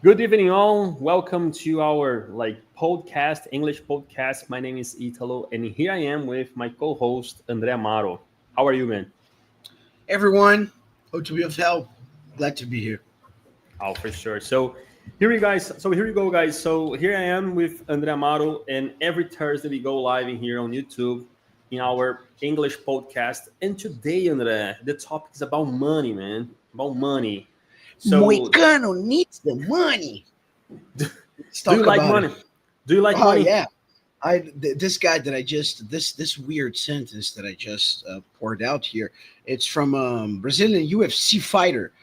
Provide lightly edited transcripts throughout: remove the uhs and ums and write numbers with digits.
Good evening, all. Welcome to our podcast, English podcast. My name is Italo, and here I am with my co-host André. How are you, man? Everyone, hope to be of help. Glad to be here. Oh, for sure. So here you guys. So here you go, guys. So here I am with André, and every Thursday we go live in here on YouTube in our English podcast. And today, André, the topic is about money, man. About money. So, Moicano needs the money. Let's do you talk like about money? it. Do you like Oh money? yeah, this guy that I just this weird sentence that I just poured out here. It's from Brazilian UFC fighter.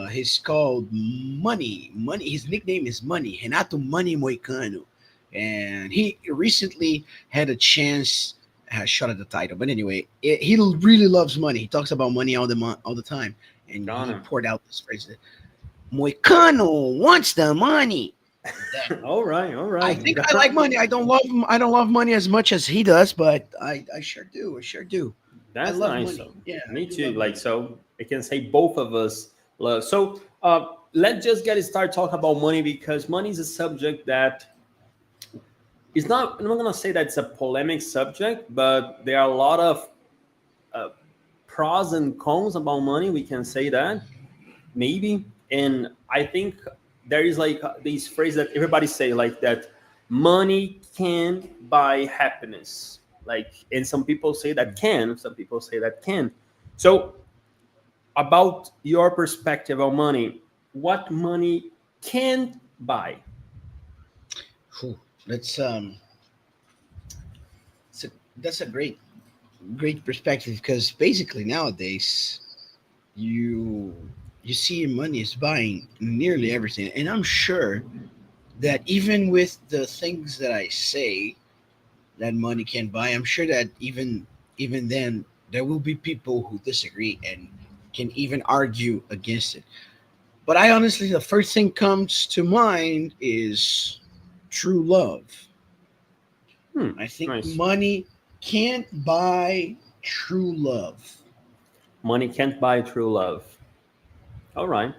He's called Money. Money. His nickname is Money. Renato Money Moicano, and he recently had a chance. Shot at the title, but anyway, he really loves money. He talks about money all the time. And he poured out this phrase that Moicano wants the money. All right. I think I like money. I don't love money as much as he does, but I sure do. That's I love nice. money. So, Yeah, me I do too. love Like money. so, I can say both of us love. So, let's just get started talking about money because money is a subject that is not. I'm not gonna say that it's a polemic subject, but there are a lot of uh, pros and cons about money. We can say that maybe, and I think there is these phrase that everybody say like that. Money can buy happiness. And some people say that can. Some people say that can. So, about your perspective on money, what money can buy? Whew. That's a great perspective because basically nowadays you you see money is buying nearly everything, and I'm sure that even with the things that I say that money can buy, I'm sure that even then there will be people who disagree and can even argue against it. But I honestly, the first thing comes to mind is true love. I think Nice. money can't buy true love. Money can't buy true love. All right.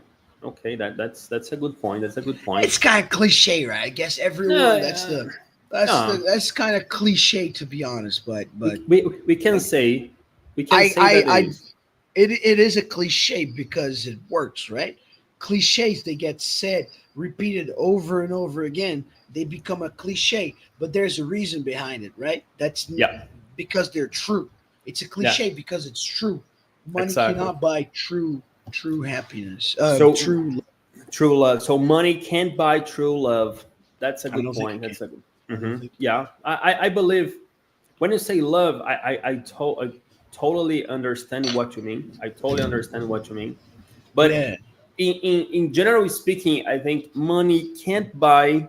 Okay, that's a good point. That's a good point. It's kind of cliche, right? I guess Yeah, everyone yeah. that's kind of cliche to be honest, We can but say that it I is. it is a cliche because it works, right? Cliches they get said, repeated over and over again. They become a cliche, but there's a reason behind it, right? Yeah, Because they're true. It's a yeah, cliche because it's true. Money exactly. cannot buy true happiness. So True. true love. So money can't buy true love. That's a I good don't think it point. can. That's a good. I don't think. Yeah, I believe when you say love, I totally understand what you mean. I totally understand what you mean. But Yeah. in generally speaking, I think money can't buy.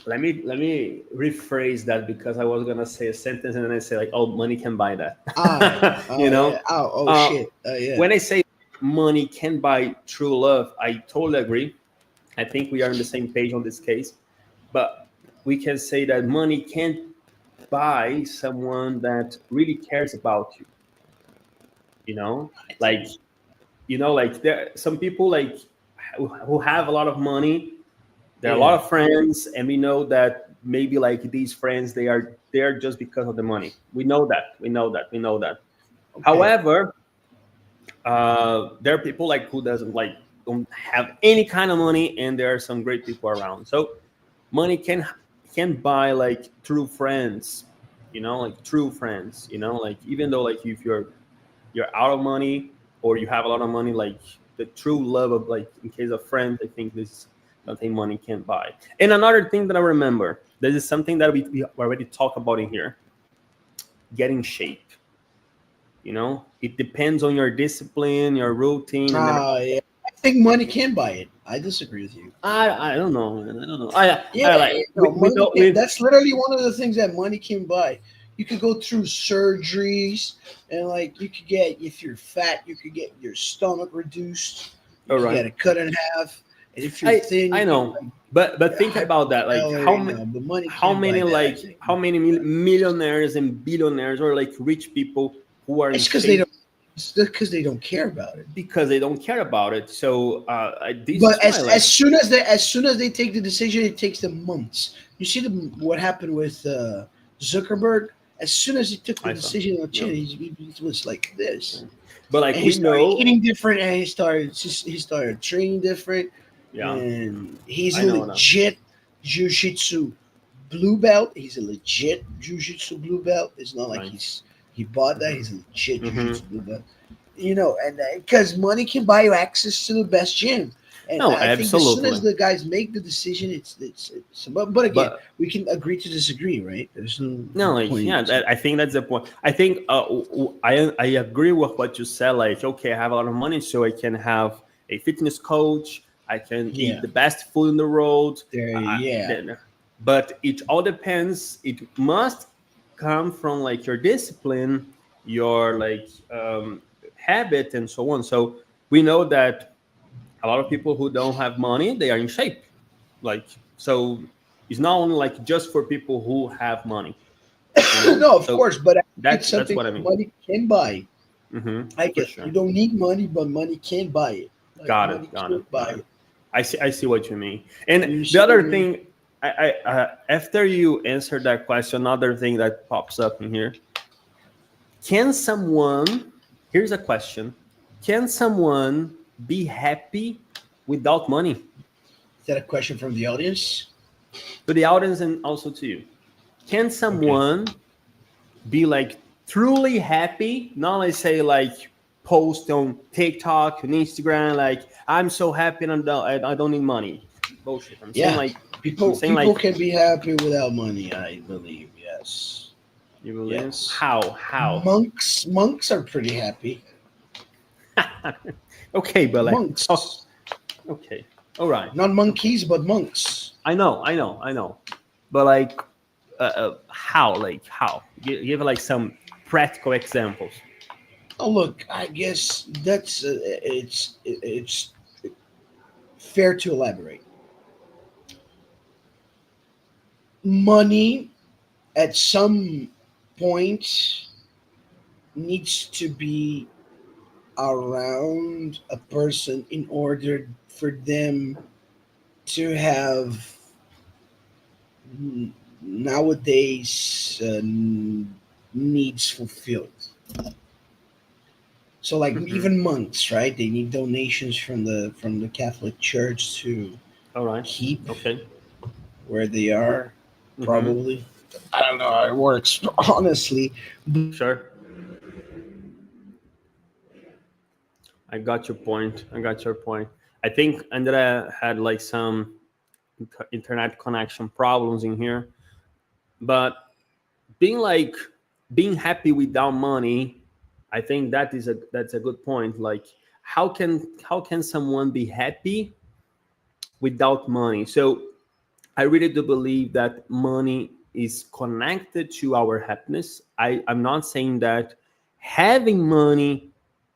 Let me rephrase that because I was gonna say a sentence and then I say like, oh, money can buy Ah. that. Oh yeah. Oh Uh, shit. Yeah. when I say money can buy true love, I totally agree. I think we are on the same page on this case. But we can say that money can't buy someone that really cares about you. You know, like like there some people like who have a lot of money. There are a lot Yeah. of friends, and we know that maybe like these friends they are there just because of the money. We know that. We know that. We know that. Okay. However, there are people like who doesn't don't have any kind of money, and there are some great people around. So money can buy like true friends, like true friends. Like even though like if you're out of money or you have a lot of money, like the true love of like in case of friends, I think this is something money can't buy. And another thing that I remember, this is something that we already talked about in here, getting shape. It depends on your discipline, your routine, and everything. Yeah. I think money can buy it. I disagree with you. I don't know, man. I don't know. Yeah, I like no, we money know can, that's literally one of the things that money can buy. You could go through surgeries and like you could get if you're fat, you could get your stomach reduced. You all could right. get it cut in half. And if you're I thin, I you know, can but get think about that. Like hypercalorie, but money how can't many buy that, I think. millionaires and billionaires or like rich people who are in It's because they shape? don't It's because they don't care about it. because they don't care about it. So this But is why, like, as soon as they take the decision, it takes them months. You see what happened with Zuckerberg. As soon as he took the I saw. decision on China, Yeah. he was like this, But like and he we started know, eating different, and he started training different, yeah, and he's I a know that. legit jiu-jitsu blue belt. He's a legit jiu-jitsu blue belt. It's not like Nice. he bought that. Mhm. He's a legit Mhm. jiu-jitsu blue belt. And because money can buy you access to the best gym. And No, I think as soon as absolutely. the guys make the decision, but again, But we can agree to disagree, right? There's no no, like, point. yeah, I think that's the point. I think I agree with what you said. Like, okay, I have a lot of money, so I can have a fitness coach. I can eat Yeah. the best food in the world. Yeah. Then, but it all depends. It must come from like your discipline, your like habit, and so on. So we know that a lot of people who don't have money, they are in shape. Like, so it's not only like just for people who have money, you know. No, of So course, but I think it's that's something what I that mean. money can buy. I For get you sure. don't need money, but money can buy it. Like Got money it. Got it. can buy Got it. it. I see what you mean. And You the see what I other mean? thing, after you answer that question, another thing that pops up in here: can someone? Here's a question: can someone be happy without money? Is that a question from the audience? To the audience and also to you, can Okay. someone be like truly happy? Not like say like post on TikTok and Instagram like I'm so happy and I don't need money. Bullshit. Yeah. I'm saying People like can be happy without money, I believe. Yes. you believe Yes. how Monks are pretty happy. okay, but like talk, Monks. okay, all right, Not okay. monkeys, but monks. I know, but like how like how give like some practical examples. Oh, look, I guess that's it's fair to elaborate. Money at some point needs to be around a person in order for them to have nowadays needs fulfilled. So like Hmm. even monks, right? They need donations from the Catholic Church to All right, keep okay. where they are, Hmm. probably. I don't know how it works, honestly. Sure. I got your point. I got your point. I think André had like some internet connection problems in here, but being like being happy without money, I think that's a good point. Like how can someone be happy without money? So I really do believe that money is connected to our happiness. I'm not saying that having money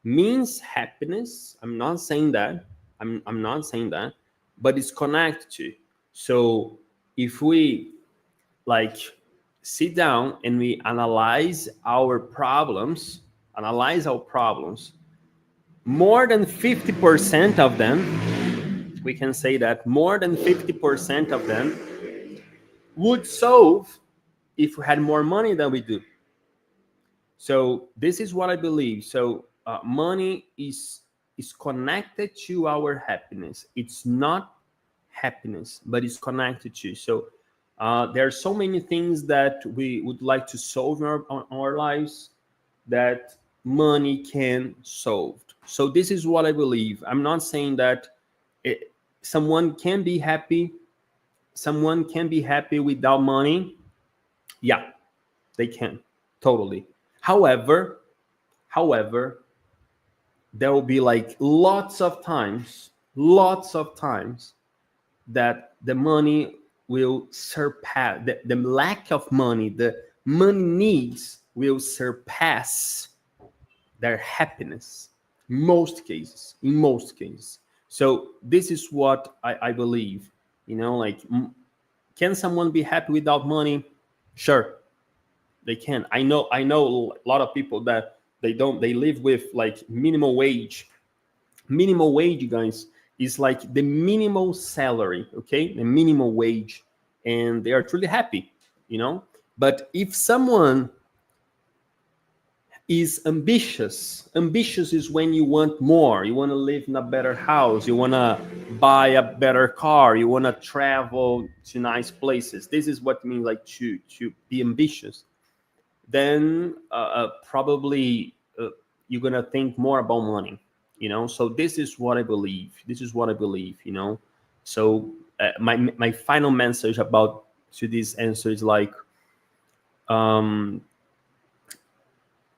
means happiness. I'm not saying that. I'm not saying that, but it's connected to. So if we like sit down and we analyze our problems, more than 50% of them, we can say that more than 50% of them would solve if we had more money than we do. So this is what I believe. So money is connected to our happiness. It's not happiness, but it's connected to. So there are so many things that we would like to solve in our lives that money can solve. So this is what I believe. I'm not saying that it, someone can be happy. Someone can be happy without money. Yeah, they can totally. However, however, there will be like lots of times that the money will surpass the lack of money, the money needs will surpass their happiness. In most cases. So this is what I believe. You know, like can someone be happy without money? Sure, they can. I know a lot of people that They live with like minimal wage. Minimal wage, guys, is like the minimal salary, okay? The minimal wage, and they are truly happy, you know? But if someone is ambitious, ambitious is when you want more, you want to live in a better house, you want to buy a better car, you want to travel to nice places. This is what it means like to be ambitious. Then probably you're gonna think more about money, you know. So this is what I believe. This is what I believe, you know. So my final message about to this answer is like,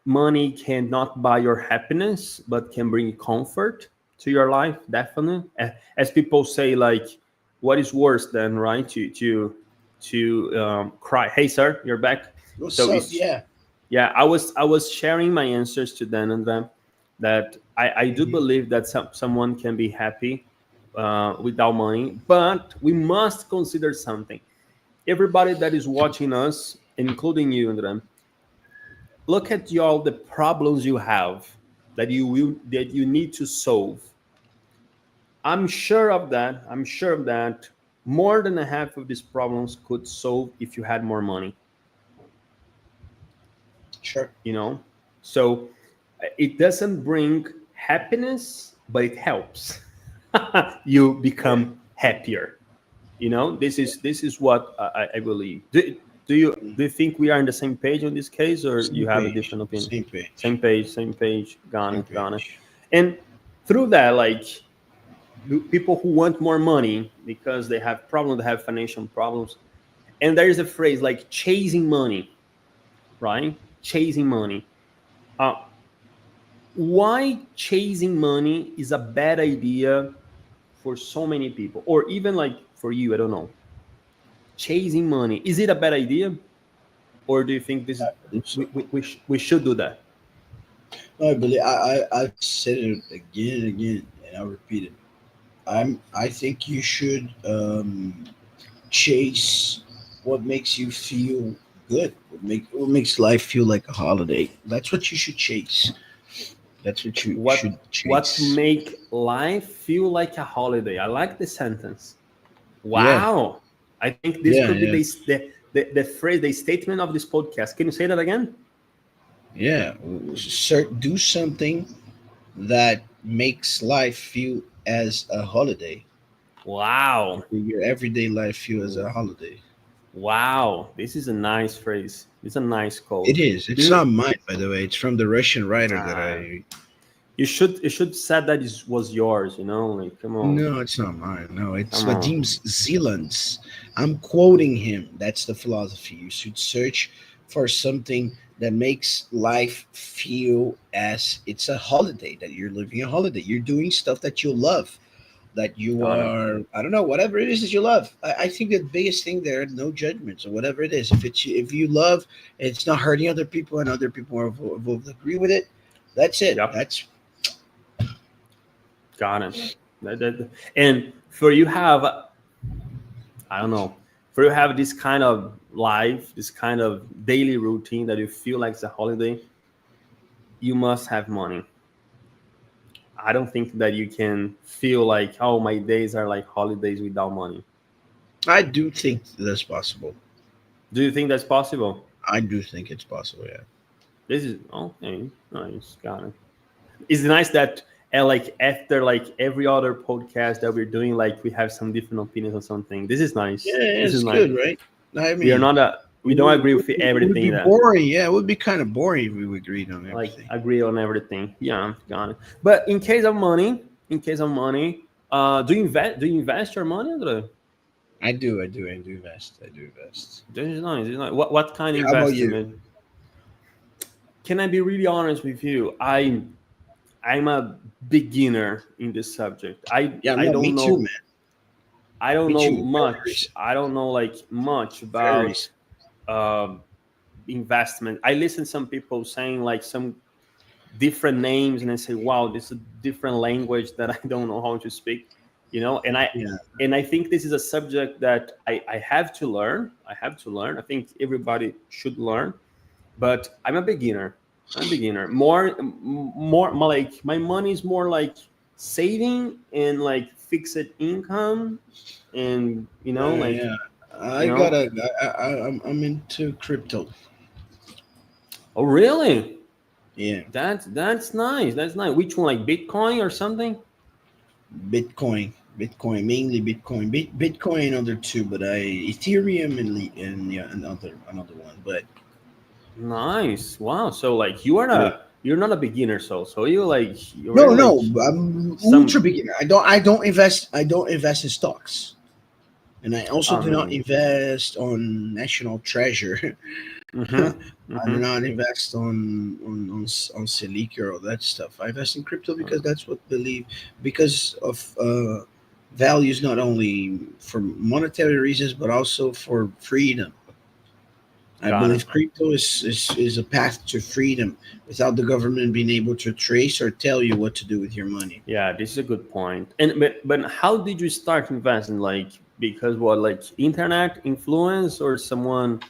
money cannot buy your happiness, but can bring comfort to your life. Definitely, as people say, like, what is worse than right to cry? Hey, sir, you're back. What's So up? yeah, I was sharing my answers to them and them that I do believe that someone can be happy without money, but we must consider something. Everybody that is watching us, including you, André, look at all the problems you have that you need to solve. I'm sure of that. I'm sure of that. More than a half of these problems could solve if you had more money. Sure. You know, so it doesn't bring happiness, but it helps you become happier. You know, this is what I believe. Do you think we are on the same page on this case, or Same you have a page. different opinion? Same page. Same page, same page. Got Same it, got it. page. And through that, like, people who want more money because they have problems, they have financial problems, and there is a phrase like chasing money, right? Chasing money. Uh, why chasing money is a bad idea for so many people, or even like for you? I don't know. Chasing money, is it a bad idea, or do you think this is So, we should do that? no, I believe I've said it again and again, and I'll repeat it. I think you should chase what makes you feel good. What makes life feel like a holiday. That's what you should chase. That's what you should What chase. make life feel like a holiday? I like the sentence. Yeah, Wow. I think this yeah, could be yeah, the phrase, the statement of this podcast. Can you say that again? yeah. Do something that makes life feel as a holiday. Wow. Your everyday life feel as a holiday. Wow. This is a nice phrase. It's a nice It quote. is. Do It's you, not mine, by the way. It's from the Russian writer that uh, I. you should said that it was yours, you know? Like, come on. No, it's not mine. No, it's Come Vadim on. Zeland's. I'm quoting him. That's the philosophy. You should search for something that makes life feel as it's a holiday, that you're living a holiday. You're doing stuff that you love, that you Got it. are, I don't know, whatever it is that you love. I think the biggest thing there, no judgments or whatever it is. If you love, it's not hurting other people and other people will agree with it. That's it. Yep. That's Got it. And for you have, I don't know, for you have this kind of life, this kind of daily routine that you feel like it's a holiday, you must have money. I don't think that you can feel like, oh, my days are like holidays without money. I do think that's possible. Do you think that's possible? I do think it's possible. Yeah. This is okay. Nice, got it. It's nice that like after like every other podcast that we're doing, like we have some different opinions on something. This is nice. Yeah, This is it's nice. good, right? I We are mean, not we don't agree with it would be everything that boring. Yeah, it would be kind of boring if we agreed on like everything. agree on everything. Yeah, got it. But in case of money, do you invest your money, André? I do invest. I do invest. This is nice. This is nice. What kind of How about you? investment? Can I be really honest with you? I'm a beginner in this subject. I Yeah, I no, me don't too, know. man. I don't Me know too. Very much. recent. I don't know like much Very about recent. um investment. I listen some people saying like some different names, and I say, "Wow, this is a different language that I don't know how to speak." You know, and I Yeah. and I think this is a subject that I have to learn. I have to learn. I think everybody should learn, but I'm a beginner. I'm a beginner. More like my money is more like saving and like fixed income, and like Yeah, you I know. gotta. I'm into crypto. Oh, really? Yeah, That's nice. That's nice. Which one, like Bitcoin or something? Bitcoin, mainly Bitcoin. Bitcoin other two, but I Ethereum and yeah, another one. But Nice. Wow. So like yeah. you're not a beginner, so you're No, really like no, I'm ultra some. beginner. I don't invest in stocks, and I also I do not mean, invest on national treasure. mm-hmm, I do mm-hmm. not invest on Selic or all that stuff. I invest in crypto because that's what believe because of values not only for monetary reasons but also for freedom. I Got it. believe crypto is a path to freedom without the government being able to trace or tell you what to do with your money. Yeah, this is a good point. And but how did you start investing? Like because what, like internet influence or someone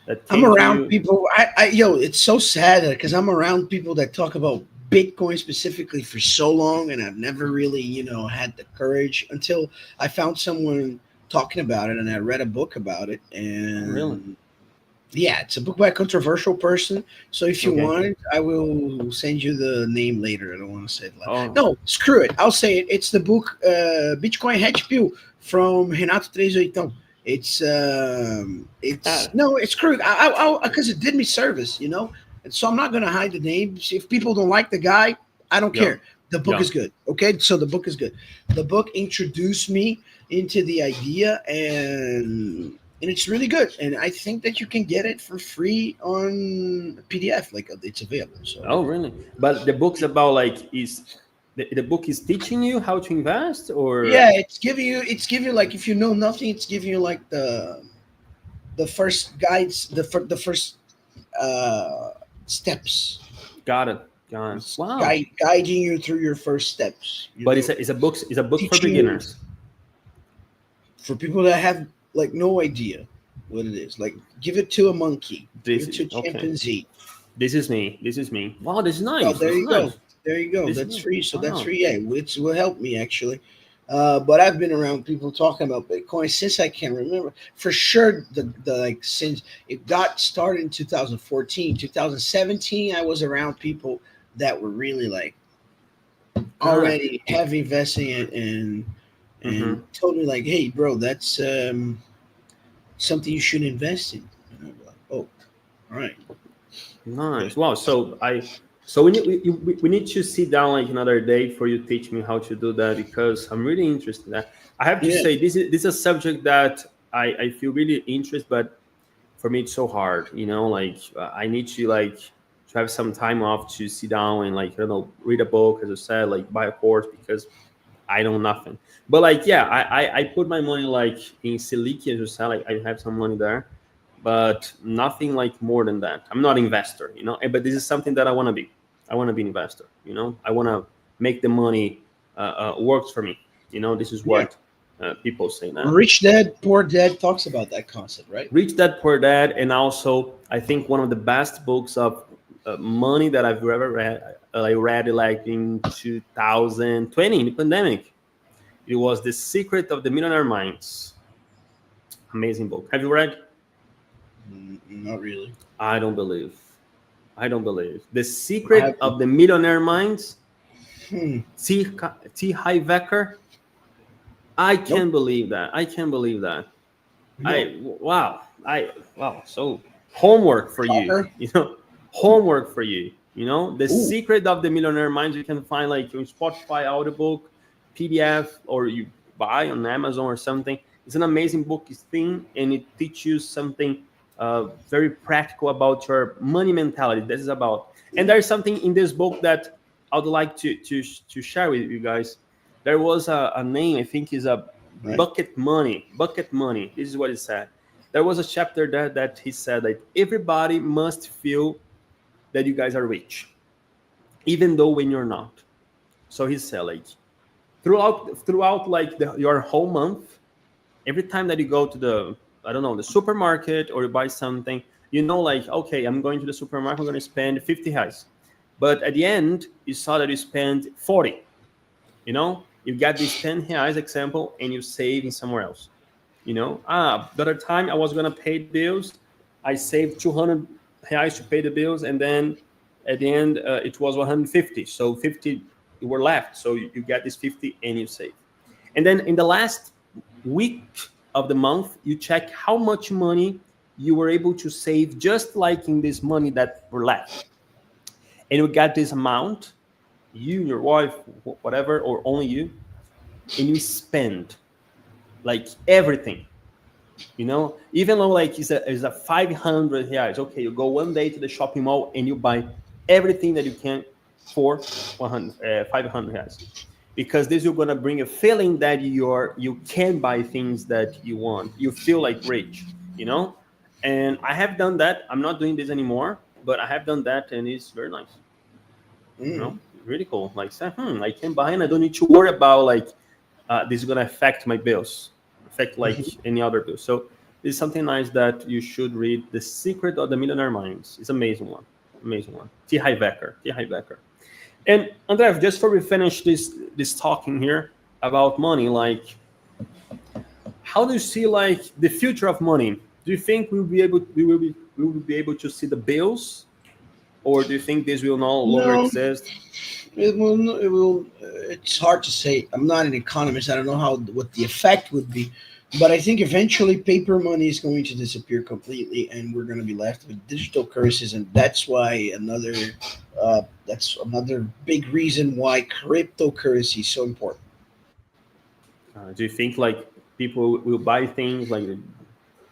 that I'm came to around you? people. It's so sad because I'm around people that talk about Bitcoin specifically for so long, and I've never really, had the courage until I found someone talking about it, and I read a book about it, Oh, really? and yeah, it's a book by a controversial person. So if you Okay. want, I will send you the name later. I don't want to say it loud. Oh, No, screw it. I'll say it. It's the book Bitcoin Hedge Pill from Renato Trezoitão. It's ah, no, it's screw it. I because it did me service. And so I'm not gonna hide the name. If people don't like the guy, I don't yeah, care. The book yeah. is good. Okay, so the book is good. The book introduced me into the idea, and it's really good. And I think that you can get it for free on PDF. Like it's available. So Oh, really? But the book's about like the book is teaching you how to invest, or yeah, it's giving you like if you know nothing, it's giving you like the first guides, the first uh steps. got it, got it. It's Wow. guiding you through your first steps. But it's a book for Teaching you beginners. for people that have like no idea what it is. Like give it to a monkey, give This it is to a okay. chimpanzee. This is me. This is me. Wow, this is Oh, nice. there This is you go. nice. There you go. This is That's nice. free. So that's Wow. free. Yeah, which will help me actually. But I've been around people talking about Bitcoin since I can remember. For sure, the like since it got started in 2014, 2017, I was around people that were really like Got it. already heavy investing it and Mm-hmm. told me like, hey, bro, that's something you should invest in. And I'm like, oh, all right. But Nice. Wow. So we need to sit down like another day for you to teach me how to do that, because I'm really interested in that. I have to yeah, say this is a subject that I feel really interested, but for me it's so hard. Like I need to have some time off to sit down and like read a book, as I said, like buy a course, because I know nothing. But like yeah, I put my money like in Silic, as you said, like I have some money there, but nothing like more than that. I'm not investor, but this is something that I want to be. I want to be investor. I want to make the money works for me. This is yeah. what people say now. Rich Dad Poor Dad talks about that concept, right? Rich Dad Poor Dad, and also I think one of the best books of money that I've ever read. I read it like in 2020 in the pandemic. It was The Secret of the Millionaire Minds. Amazing book. Have you read? Not really. I don't believe. I don't believe. The I Secret haven't. of the Millionaire Minds, Hmm. T. Hivecker. I Nope. can't believe that. I can't believe that. No. Wow. So homework for you. Shocker. Homework for you. The Ooh. Secret of the Millionaire Minds. You can find like on Spotify audiobook, PDF, or you buy on Amazon or something. It's an amazing book. It's thin and it teaches you something very practical about your money mentality. This is about. And there's something in this book that I would like to share with you guys. There was a name, I think is a Right. bucket money. Bucket money. This is what it said. There was a chapter there that he said that everybody must feel that you guys are rich, even though when you're not. So he said like throughout like your whole month, every time that you go to the, I don't know, the supermarket, or you buy something, you know, like, okay, I'm going to the supermarket, I'm going to spend 50 reais. But at the end, you saw that you spent 40. You know, you got this 10 reais example and you save in somewhere else. You know, the other time I was going to pay bills, I saved 200 reais to pay the bills. And then at the end, it was 150. So 50 were left. So you get this 50 and you save. And then in the last week of the month, you check how much money you were able to save, just like in this money that were left. And you got this amount, you, your wife, whatever, or only you, and you spend like everything. You know, even though like it's a 500 reais. Okay, you go one day to the shopping mall and you buy everything that you can for 500 reais. Because this is going to bring a feeling that you can buy things that you want. You feel like rich, you know. And I have done that. I'm not doing this anymore, but I have done that, and it's very nice. You know, really cool. Like, I can buy, and I don't need to worry about like this is going to affect my bills, affect like any other bill. So it's something nice that you should read. The Secret of the Millionaire Minds. It's an amazing one. Amazing one. T. Harv Eker. And André, just before we finish this talking here about money, like, how do you see like the future of money? Do you think we will be able to see the bills, or do you think this will no longer exist? It will. It will. It's hard to say. I'm not an economist. I don't know what the effect would be, but I think eventually paper money is going to disappear completely, and we're going to be left with digital currencies, and that's why that's another big reason why cryptocurrency is so important. Do you think like people will buy things like in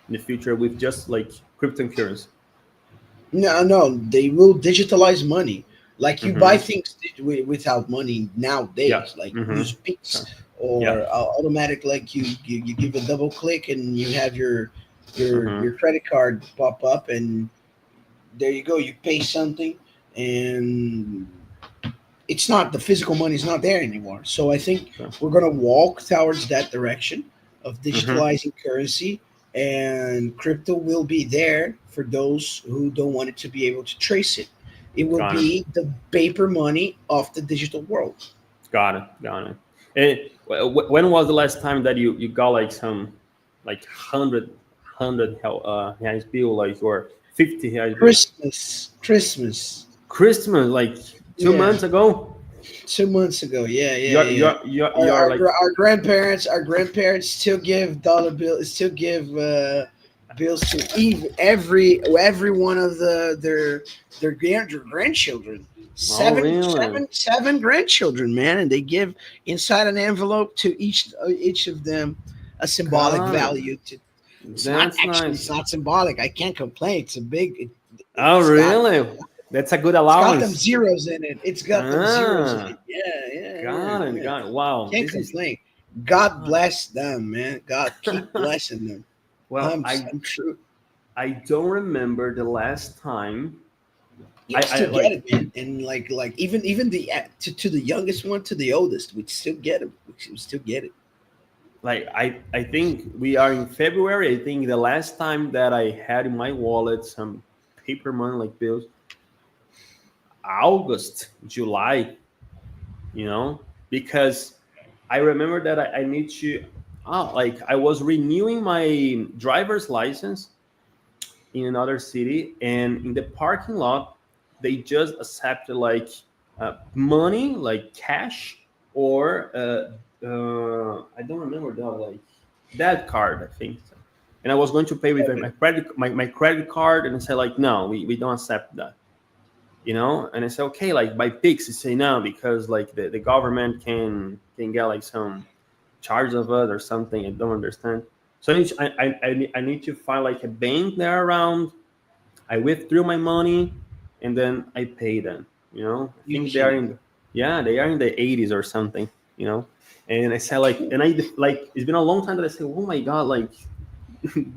the future with just like cryptocurrency? No, they will digitalize money. Like you buy Mm-hmm. things without money nowadays, Yeah. like Mm-hmm. use Pix Yeah. or automatic. Like you give a double click and you have Mm-hmm. your credit card pop up, and there you go. You pay something, and it's not the physical money is not there anymore. So I think Sure. we're going to walk towards that direction of Mm-hmm. digitalizing currency, and crypto will be there for those who don't want it to be able to trace it. It will Got it. be the paper money of the digital world. Got it. Got it. And when was the last time that you got like some like hundred reais bill, like, or 50 reais bill? Christmas. Christmas, like two Yeah, months ago. 2 months ago. Yeah, yeah, You're yeah. you're you're, Our, you're our, like, gra- our grandparents still give dollar bills, still give bills to every one of their grandchildren. oh really? Seven grandchildren, man, and they give inside an envelope to each of them a symbolic Got it. value. That's It's nice. not symbolic. I can't complain. It's a big. Oh It's got really? That's a good it's got them allowance. zeros in it. It's got them zeros in it. Ah, Yeah, yeah, yeah, got it. yeah. Got it. Wow. Can't This is complain. God uh, bless them, man. God keep blessing them. well. I'm true. I don't remember the last time You I still get like it, man. And like even the to the youngest one to the oldest, we still get it. We still get it. I think we are in February. I think the last time that I had in my wallet some paper money like bills, August, July, you know, because I remember that I need to, like I was renewing my driver's license in another city, and in the parking lot, they just accepted like money, like cash, or I don't remember that, like that card, I think. And I was going to pay with my credit card, and I said like, no, we don't accept that, you know. And I said, okay, like by Pix, they say no, because like the government can get like some charge of it or something. I don't understand. So I need to find like a bank there around. I withdrew my money, and then I pay them. You know, I think they are Usually, in, yeah, they are in the 80s or something. You know, and I said like, and I like, it's been a long time that I say, oh my god, like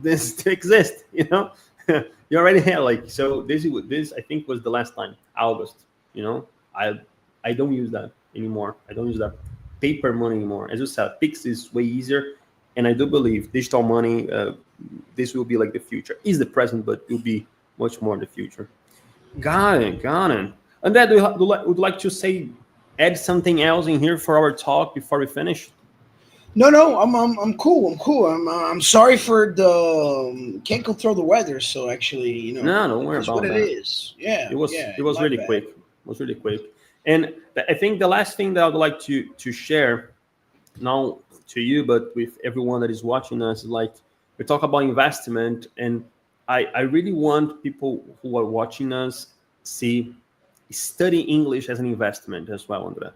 this still exists. You know, you already had like, so this I think was the last time, August. You know, I don't use that anymore. I don't use that paper money anymore. As you said, Pix is way easier, and I do believe digital money. This will be like the future. Is the present, but will be much more in the future. Got it. And then would you like to say, add something else in here for our talk before we finish? No, I'm cool. I'm sorry for the can't control the weather. So actually, No, don't worry that's about what that. it is. Yeah, It was my really bad. quick. It was really quick. And I think the last thing that I would like to share now to you, but with everyone that is watching us, is like we talk about investment, and I really want people who are watching us see study English as an investment as well, André.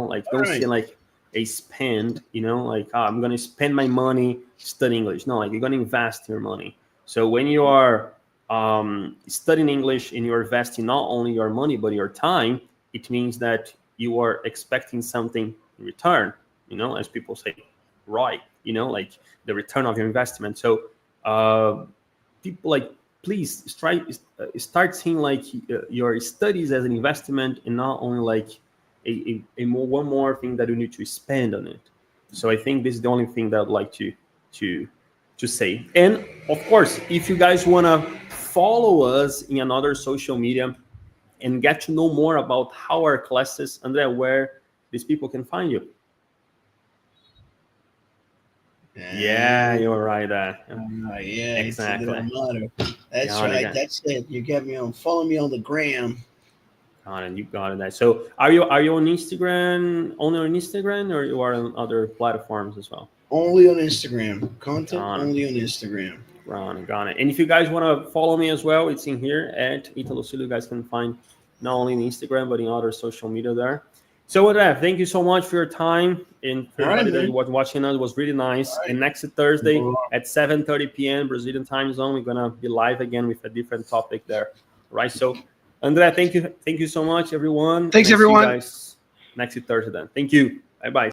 Like don't see Alright. like a spend, like I'm gonna spend my money studying English. No, like you're gonna invest your money. So when you are studying English and you're investing not only your money but your time, it means that you are expecting something in return, as people say, right, like the return of your investment. So people, like, please start seeing like your studies as an investment and not only like one more thing that you need to spend on it. So I think this is the only thing that I'd like to say. And of course, if you guys want to follow us in another social media and get to know more about how our classes, André, where these people can find you. Yeah, you're right. Yeah, Exactly. It's a little motto. That's Got it, right. got it. That's it. You get me on. Follow me on the gram. Got it. You got it. So are you on Instagram? Only on Instagram, or you are on other platforms as well? Only on Instagram. Content Got it. only on Instagram. Got it. And if you guys want to follow me as well, it's in here at Italo. You guys can find not only in Instagram but in other social media there. So with that, thank you so much for your time, and for All right, everybody that man. was watching us. It was really nice. All right. And next Thursday Well, at 7:30 p.m. Brazilian time zone, we're gonna be live again with a different topic there. Right. So André, thank you so much, everyone. Thanks, And I see you everyone. guys next Thursday then. Thank you. Bye bye.